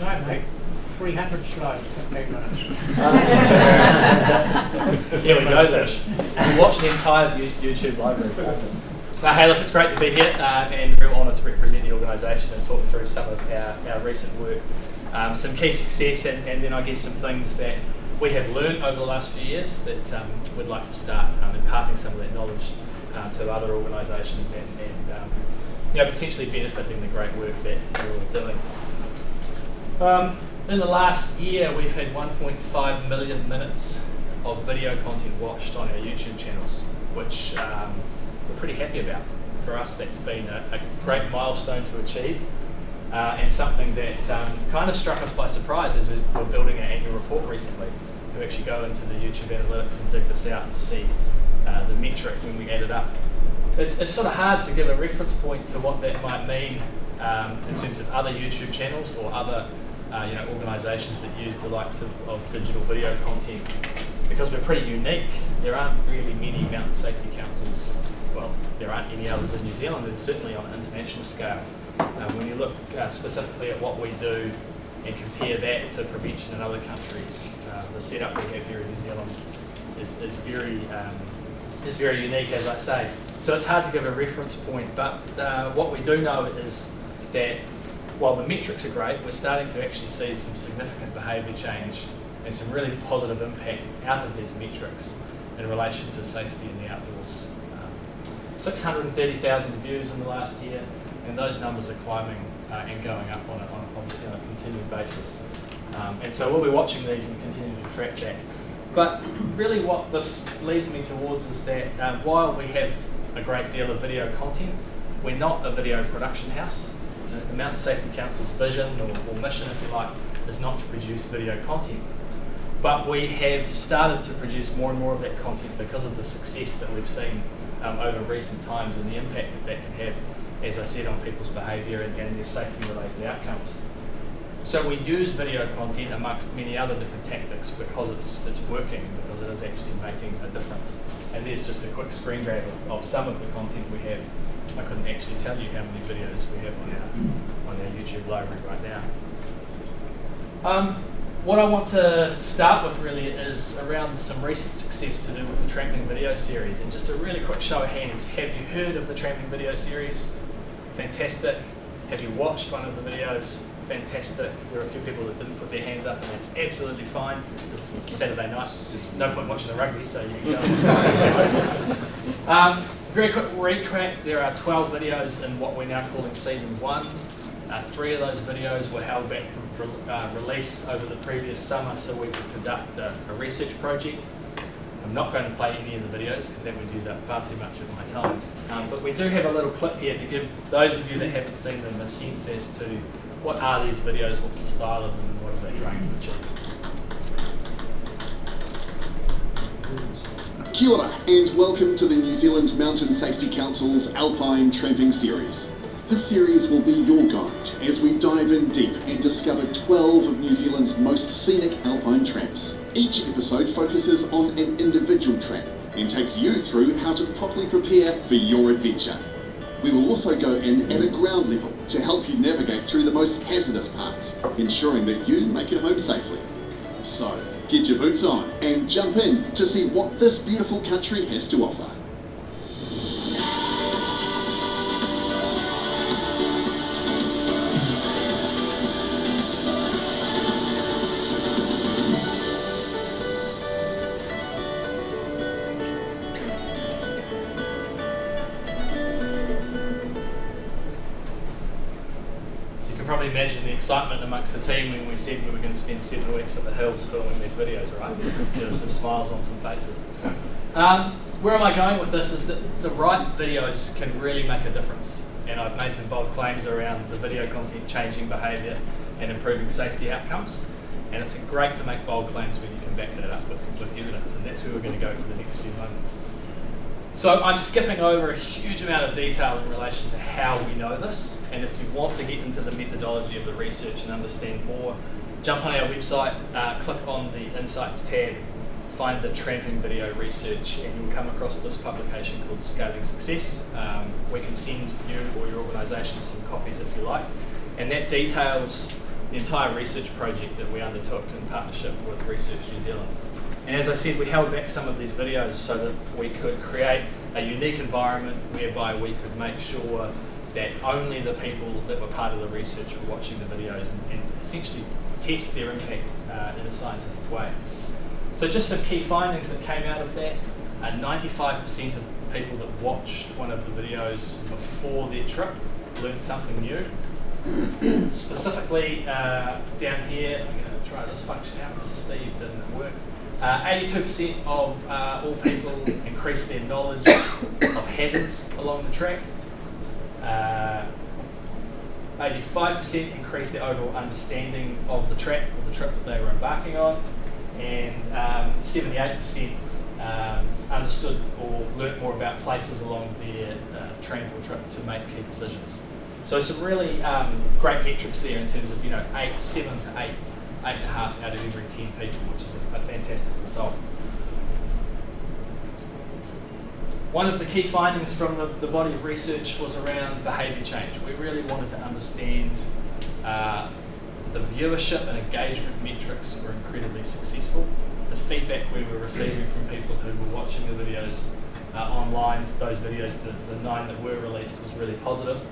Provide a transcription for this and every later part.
No, mate. 300 slides, 15 minutes. Yeah, we know that. We watch the entire YouTube library. But hey, look, it's great to be here and real honour to represent the organisation and talk through some of our recent work, some key success, and then I guess some things that we have learned over the last few years that we'd like to start imparting some of that knowledge to other organisations and potentially benefiting the great work that we're all doing. In the last year, we've had 1.5 million minutes of video content watched on our YouTube channels, which we're pretty happy about. For us, that's been a great milestone to achieve, and something that kind of struck us by surprise as we were building our annual report recently, to actually go into the YouTube analytics and dig this out to see the metric when we add it up. It's sort of hard to give a reference point to what that might mean in terms of other YouTube channels or other organisations that use the likes of digital video content, because we're pretty unique. There aren't really many mountain safety councils. Well, there aren't any others in New Zealand, and certainly on an international scale. When you look specifically at what we do and compare that to prevention in other countries, the setup we have here in New Zealand is very unique, as I say. So it's hard to give a reference point, but what we do know is that while the metrics are great, we're starting to actually see some significant behaviour change and some really positive impact out of these metrics in relation to safety in the outdoors. 630,000 views in the last year, and those numbers are climbing and going up obviously on a continued basis. And so we'll be watching these and continuing to track that. But really what this leads me towards is that while we have a great deal of video content, we're not a video production house. The Mountain Safety Council's vision or mission, if you like, is not to produce video content. But we have started to produce more and more of that content because of the success that we've seen over recent times and the impact that can have, as I said, on people's behaviour and their safety-related outcomes. So we use video content amongst many other different tactics because it's working, because it is actually making a difference. And there's just a quick screen grab of some of the content we have. I couldn't actually tell you how many videos we have on our YouTube library right now. What I want to start with really is around some recent success to do with the Tramping video series. And just a really quick show of hands, have you heard of the Tramping video series? Fantastic. Have you watched one of the videos? Fantastic. There are a few people that didn't put their hands up, and that's absolutely fine. It's Saturday night, there's no point watching the rugby, so you can go. Very quick recap, there are 12 videos in what we're now calling Season 1. 3 of those videos were held back from release over the previous summer so we could conduct a research project. I'm not going to play any of the videos because that would use up far too much of my time. But we do have a little clip here to give those of you that haven't seen them a sense as to what are these videos, what's the style of them, and what are they trying to achieve. Kia ora, and welcome to the New Zealand Mountain Safety Council's Alpine Tramping Series. This series will be your guide as we dive in deep and discover 12 of New Zealand's most scenic alpine tramps. Each episode focuses on an individual tramp and takes you through how to properly prepare for your adventure. We will also go in at a ground level to help you navigate through the most hazardous parts, ensuring that you make it home safely. So, get your boots on and jump in to see what this beautiful country has to offer. Probably imagine the excitement amongst the team when we said we were going to spend 7 weeks at the hills filming these videos, right? There were some smiles on some faces. Where am I going with this is that the right videos can really make a difference, and I've made some bold claims around the video content changing behaviour and improving safety outcomes, and it's great to make bold claims when you can back that up with evidence, and that's where we're going to go for the next few moments. So I'm skipping over a huge amount of detail in relation to how we know this, and if you want to get into the methodology of the research and understand more, jump on our website, click on the Insights tab, find the Tramping video research, and you'll come across this publication called Scaling Success. We can send you or your organisation some copies if you like, and that details the entire research project that we undertook in partnership with Research New Zealand. And as I said, we held back some of these videos so that we could create a unique environment whereby we could make sure that only the people that were part of the research were watching the videos and essentially test their impact in a scientific way. So just some key findings that came out of that. 95% of people that watched one of the videos before their trip learned something new. Specifically down here, I'm going to try this function out because Steve didn't work. 82% of all people increased their knowledge of hazards along the track. 85% increased their overall understanding of the track or the trip that they were embarking on, and 78% understood or learnt more about places along their transport trip to make key decisions. So some really great metrics there in terms of 7 to 8, 8.5 out of every 10 people, which is a fantastic result. One of the key findings from the body of research was around behaviour change. We really wanted to understand the viewership and engagement metrics were incredibly successful. The feedback we were receiving from people who were watching the videos online, those videos, the 9 that were released, was really positive.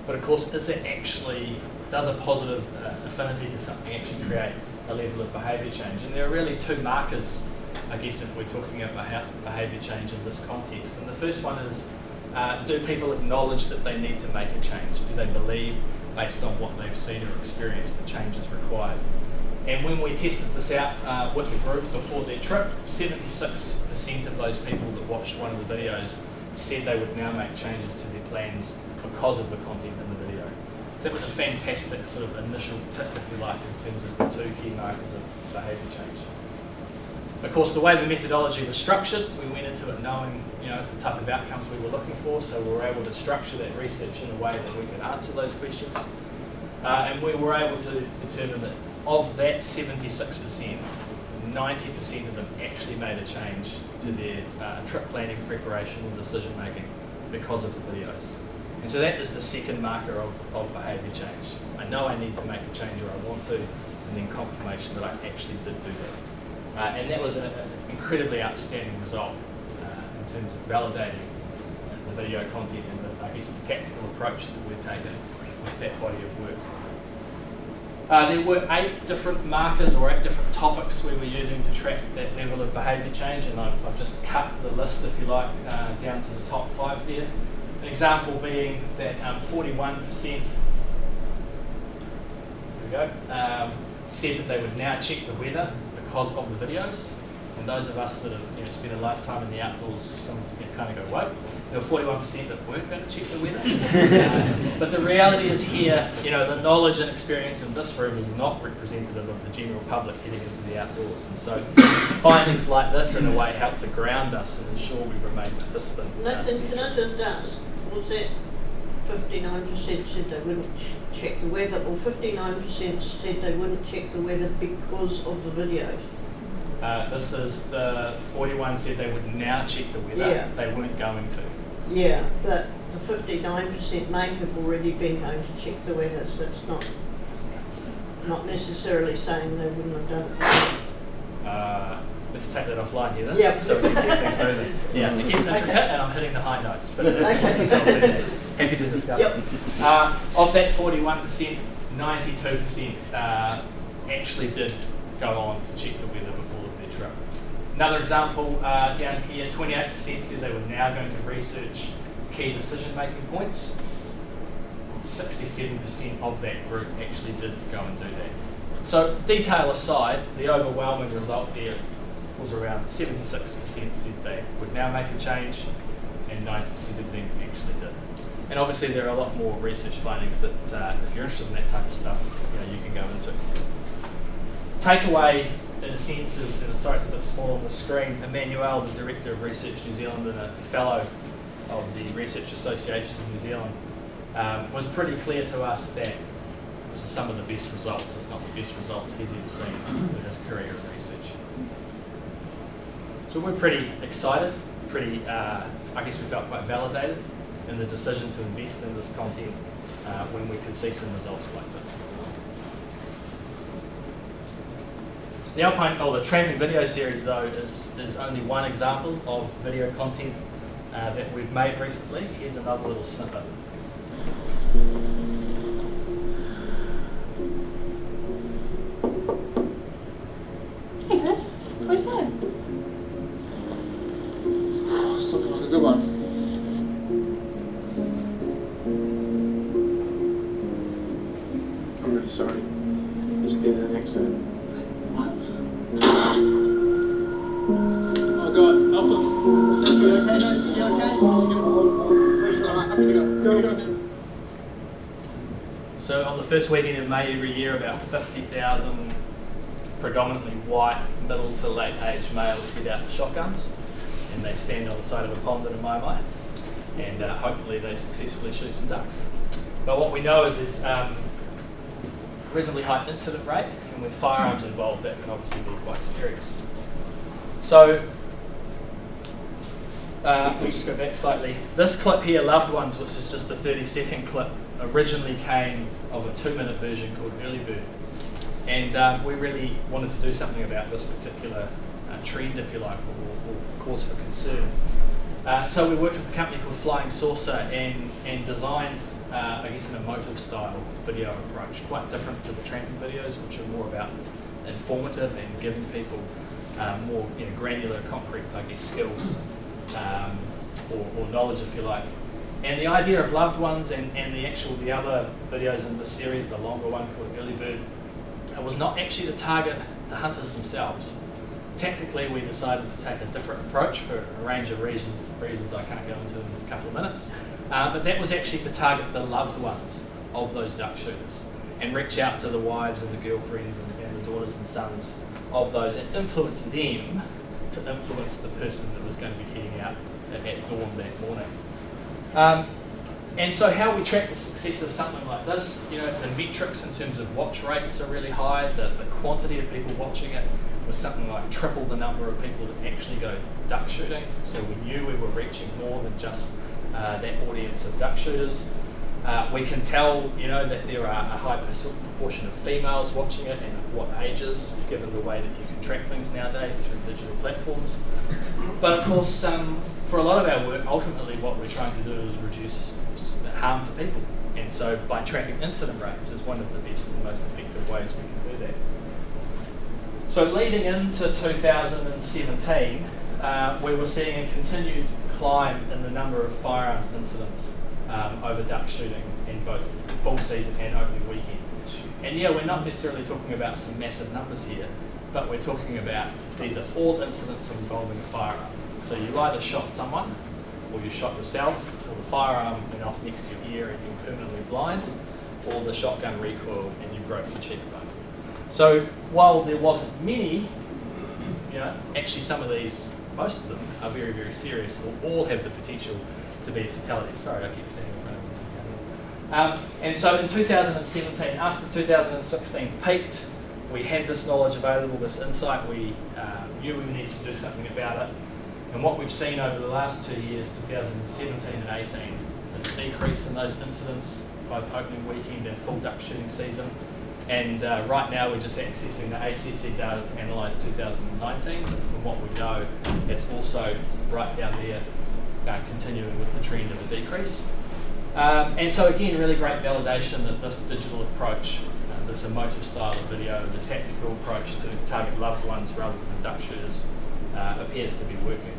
But of course, does a positive affinity to something actually create a level of behaviour change? And there are really 2 markers, I guess, if we're talking about behaviour change in this context. And the first one is, do people acknowledge that they need to make a change? Do they believe, based on what they've seen or experienced, that change is required? And when we tested this out with the group before their trip, 76% of those people that watched one of the videos said they would now make changes to their plans because of the content in the video. So that was a fantastic sort of initial tip, if you like, in terms of the 2 key markers of behaviour change. Of course, the way the methodology was structured, we went into it knowing the type of outcomes we were looking for, so we were able to structure that research in a way that we could answer those questions. And we were able to determine that of that 76%, 90% of them actually made a change to their trip planning, preparation and decision making because of the videos. And so that is the second marker of behaviour change. I know I need to make a change, or I want to, and then confirmation that I actually did do that. And that was an incredibly outstanding result in terms of validating the video content and the tactical approach that we've taken with that body of work. There were 8 different markers or 8 different topics we were using to track that level of behaviour change, and I've just cut the list, if you like, down to the top 5 there. An example being that 41%, there we go, said that they would now check the weather because of the videos. And those of us that have spent a lifetime in the outdoors, some kind of go, what? There were 41% that weren't going to check the weather. But the reality is here, the knowledge and experience in this room is not representative of the general public heading into the outdoors. And so findings like this, in a way, help to ground us and ensure we remain participant. Can I just ask, was that 59% said they wouldn't check the weather, or 59% said they wouldn't check the weather because of the videos? This is the 41 said they would now check the weather. Yeah. They weren't going to. Yeah, but the 59% may have already been going to check the weather, so it's not necessarily saying they wouldn't have done it. Let's take that offline here then. Yeah. So we can keep things moving. Yeah, it gets intricate and I'm hitting the high notes, but happy to discuss. Yep. Of that 41%, 92% actually did go on to check the weather before their trip. Another example down here, 28% said they were now going to research key decision-making points. 67% of that group actually did go and do that. So detail aside, the overwhelming result there was around 76% said they would now make a change, and 90% of them actually did. And obviously there are a lot more research findings that if you're interested in that type of stuff, you can go into. Takeaway, in a sense, is, and sorry it's a bit small on the screen, Emmanuel, the Director of Research New Zealand and a Fellow of the Research Association of New Zealand, was pretty clear to us that this is some of the best results, if not the best results he's ever seen in his career of research. So we're pretty excited, I guess we felt quite validated in the decision to invest in this content when we could see some results like this. The Alpine, or the tramping video series though, is only one example of video content that we've made recently. Here's another little snippet. Hey Chris, where's that? It's looking like a good one. I'm really sorry. There's been an accident. What? Oh God, Alpha. You okay, mate? You okay? I'm gonna go now. So on the first weekend in May every year, about 50,000 predominantly white, middle to late age males get out shotguns, and they stand on the side of a pond in a mai, and hopefully they successfully shoot some ducks. But what we know is there's reasonably high incident rate, and with firearms involved that can obviously be quite serious. So we'll just go back slightly. This clip here, Loved Ones, which is just a 30-second clip, originally came of a 2-minute version called Early Bird. And we really wanted to do something about this particular trend, if you like, or cause for concern. So we worked with a company called Flying Saucer and designed, I guess, an emotive style video approach, quite different to the tramping videos, which are more about informative and giving people more granular, concrete, I guess, skills or knowledge, if you like. And the idea of Loved Ones and the other videos in this series, the longer one called Early Bird, it was not actually to target the hunters themselves. Tactically, we decided to take a different approach for a range of reasons I can't go into in a couple of minutes. But that was actually to target the loved ones of those duck shooters and reach out to the wives and the girlfriends and the daughters and sons of those and influence them to influence the person that was going to be heading out at dawn that morning. And so how we track the success of something like this, the metrics in terms of watch rates are really high. The quantity of people watching it was something like triple the number of people that actually go duck shooting. So we knew we were reaching more than just that audience of duck shooters. We can tell, that there are a high proportion of females watching it and at what ages, given the way that you can track things nowadays through digital platforms. But of course, for a lot of our work, ultimately what we're trying to do is reduce just harm to people. And so by tracking incident rates is one of the best and most effective ways we can do that. So leading into 2017, we were seeing a continued climb in the number of firearms incidents over duck shooting in both full season and opening weekend. And yeah, we're not necessarily talking about some massive numbers here, but we're talking about these are all incidents involving a firearm. So you either shot someone, or you shot yourself, or the firearm went off next to your ear and you're permanently blind, or the shotgun recoiled and you broke your cheekbone. So while there wasn't many, actually some of these, most of them, are very, very serious, or all have the potential to be fatalities. Sorry, I keep standing in front of you. And so in 2017, after 2016 peaked, we had this knowledge available, this insight, we knew we needed to do something about it. And what we've seen over the last 2 years, 2017 and 18, is a decrease in those incidents, both opening weekend and full duck shooting season. And right now we're just accessing the ACC data to analyse 2019, but from what we know, it's also right down there, continuing with the trend of a decrease. And so again, really great validation that this digital approach, this emotive style of video, the tactical approach to target loved ones rather than duck shooters, appears to be working.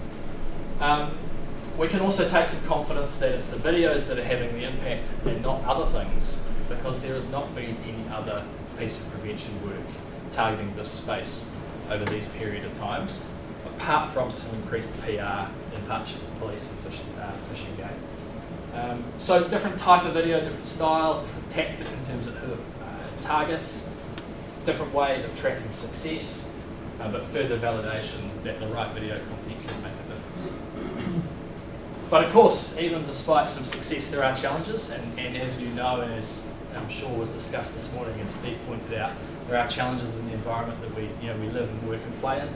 We can also take some confidence that it's the videos that are having the impact and not other things, because there has not been any other piece of prevention work targeting this space over these period of times, apart from some increased PR in partnership with police and fishing game. So different type of video, different style, different tactic in terms of who targets, different way of tracking success, but further validation that the right video content can make a difference. But of course, even despite some success, there are challenges, and as you know, and as I'm sure was discussed this morning and Steve pointed out, there are challenges in the environment that we live and work and play in,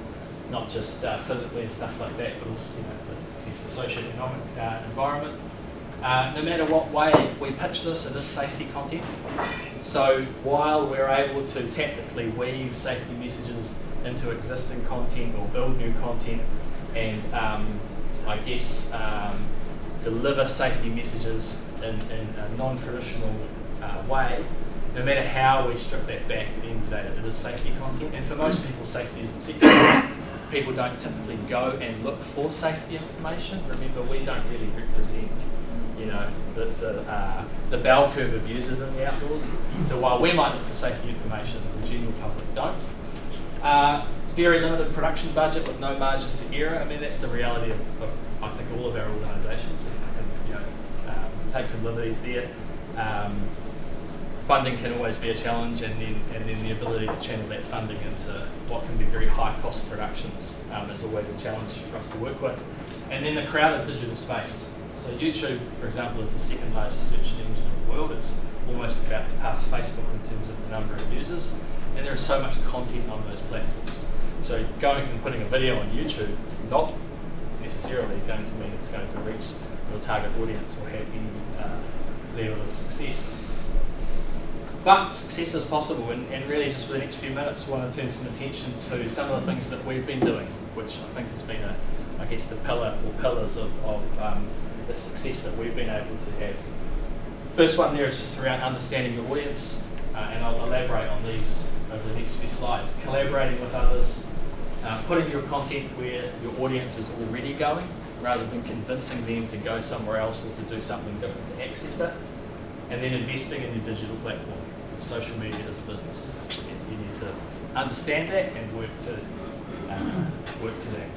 not just physically and stuff like that, but also the socio-economic environment. No matter what way we pitch this, it is safety content. So while we're able to tactically weave safety messages into existing content or build new content and deliver safety messages in a non-traditional way, no matter how we strip that back, at the end of the day, it is safety content. And for most people, safety isn't sexy. People don't typically go and look for safety information. Remember, we don't really represent, the bell curve of users in the outdoors. So while we might look for safety information, the general public don't. Very limited production budget with no margin for error. I mean, that's the reality of I think all of our organisations. Take some liberties there. Funding can always be a challenge, and then the ability to channel that funding into what can be very high cost productions is always a challenge for us to work with. And then the crowded digital space. So YouTube, for example, is the second largest search engine in the world. It's almost about to pass Facebook in terms of the number of users, and there is so much content on those platforms. So going and putting a video on YouTube is not necessarily going to mean it's going to reach your target audience or have any level of success. But success is possible, and really just for the next few minutes I want to turn some attention to some of the things that we've been doing, which I think has been the pillars of the success that we've been able to have. First one there is just around understanding your audience, and I'll elaborate on these over the next few slides. Collaborating with others, putting your content where your audience is already going, rather than convincing them to go somewhere else or to do something different to access it, and then investing in your digital platform. Social media is a business. You need to understand that and work to that.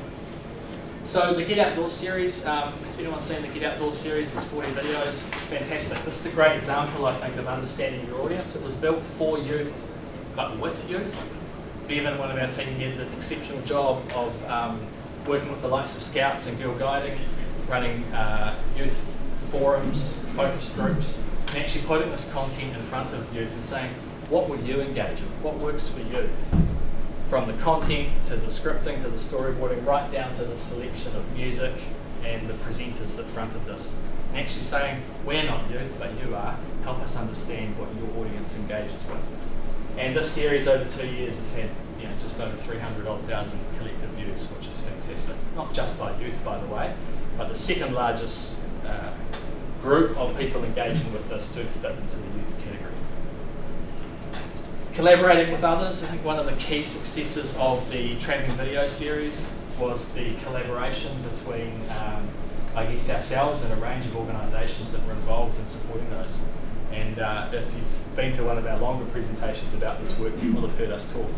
So the Get Outdoors series, has anyone seen the Get Outdoors series? There's 40 videos, fantastic. This is a great example, I think, of understanding your audience. It was built for youth, but with youth. Bevan, one of our team here, did an exceptional job of working with the likes of Scouts and Girl Guiding, running youth forums, focus groups, and actually putting this content in front of youth and saying, what will you engage with? What works for you? From the content to the scripting to the storyboarding, right down to the selection of music and the presenters that fronted this. And actually saying, we're not youth, but you are. Help us understand what your audience engages with. And this series over 2 years has had just over 300,000 collective views, which is fantastic. Not just by youth, by the way, but the second largest group of people engaging with this do fit into the youth category. Collaborating with others, I think one of the key successes of the tramping video series was the collaboration between ourselves and a range of organisations that were involved in supporting those. And if you've been to one of our longer presentations about this work, you will have heard us talk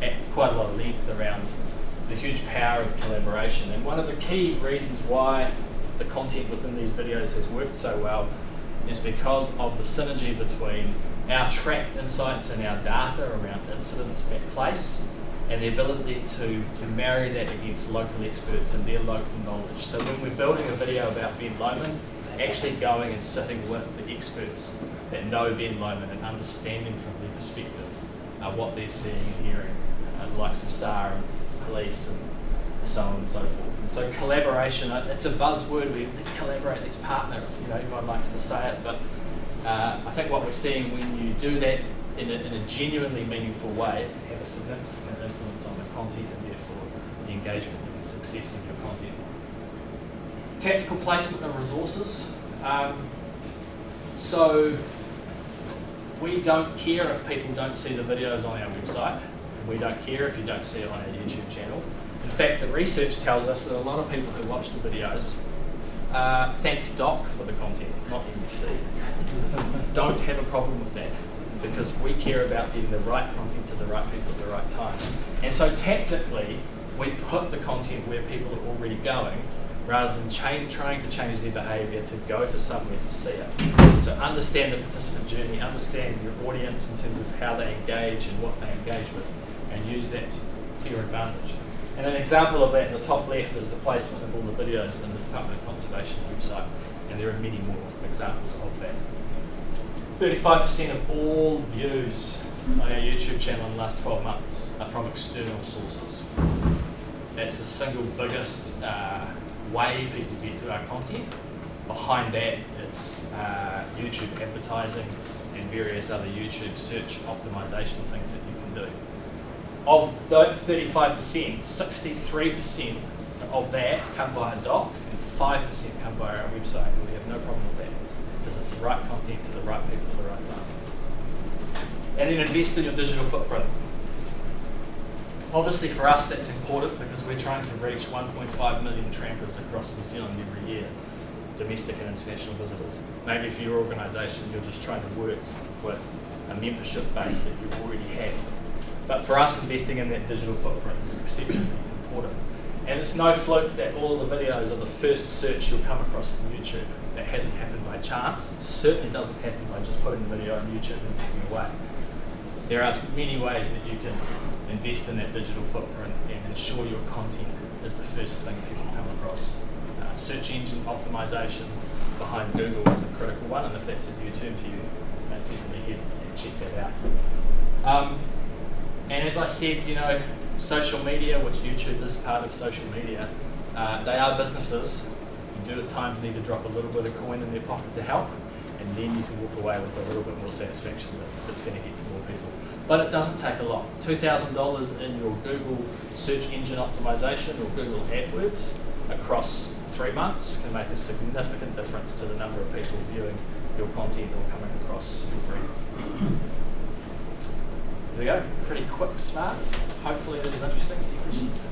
at quite a lot of length around the huge power of collaboration. And one of the key reasons why the content within these videos has worked so well is because of the synergy between our tracked insights and our data around incidents at place and the ability to marry that against local experts and their local knowledge. So when we're building a video about Ben Lomond, actually going and sitting with the experts that know Ben Lomond and understanding from their perspective what they're seeing and hearing, the likes of SAR and police and so on and so forth. And so collaboration, it's a buzzword, let's collaborate, let's partner, everyone likes to say it, but I think what we're seeing when you do that in a genuinely meaningful way, it can have a significant influence on the content and therefore the engagement and the success of your content. Tactical placement of resources. So we don't care if people don't see the videos on our website. We don't care if you don't see it on our YouTube channel. In fact, the research tells us that a lot of people who watch the videos thank Doc for the content, not MSC. Don't have a problem with that because we care about getting the right content to the right people at the right time. And so tactically, we put the content where people are already going rather than trying to change their behaviour to go to somewhere to see it. So understand the participant journey, understand your audience in terms of how they engage and what they engage with, and use that to your advantage. And an example of that in the top left is the placement of all the videos in the Department of Conservation website, and there are many more examples of that. 35% of all views on our YouTube channel in the last 12 months are from external sources. That's the single biggest way people get to our content. Behind that, it's YouTube advertising and various other YouTube search optimization things that you can do. Of the 35%, 63% of that come via doc and 5% come via our website, and we have no problem with that because it's the right content to the right people at the right time. And then invest in your digital footprint. Obviously for us that's important because we're trying to reach 1.5 million trampers across New Zealand every year, domestic and international visitors. Maybe for your organisation you're just trying to work with a membership base that you already have. But for us, investing in that digital footprint is exceptionally important. And it's no fluke that all of the videos are the first search you'll come across on YouTube. That hasn't happened by chance. It certainly doesn't happen by just putting the video on YouTube and picking away. There are many ways that you can invest in that digital footprint and ensure your content is the first thing people come across. Search engine optimization behind Google is a critical one, and if that's a new term to you, definitely head and check that out. And as I said, you know, social media, which YouTube is part of social media, they are businesses. You do at times need to drop a little bit of coin in their pocket to help, and then you can walk away with a little bit more satisfaction that's going to get to more people. But it doesn't take a lot. $2,000 in your Google search engine optimization or Google AdWords across 3 months can make a significant difference to the number of people viewing your content or coming across your brand. There we go, pretty quick, smart. Hopefully that was interesting. Any questions?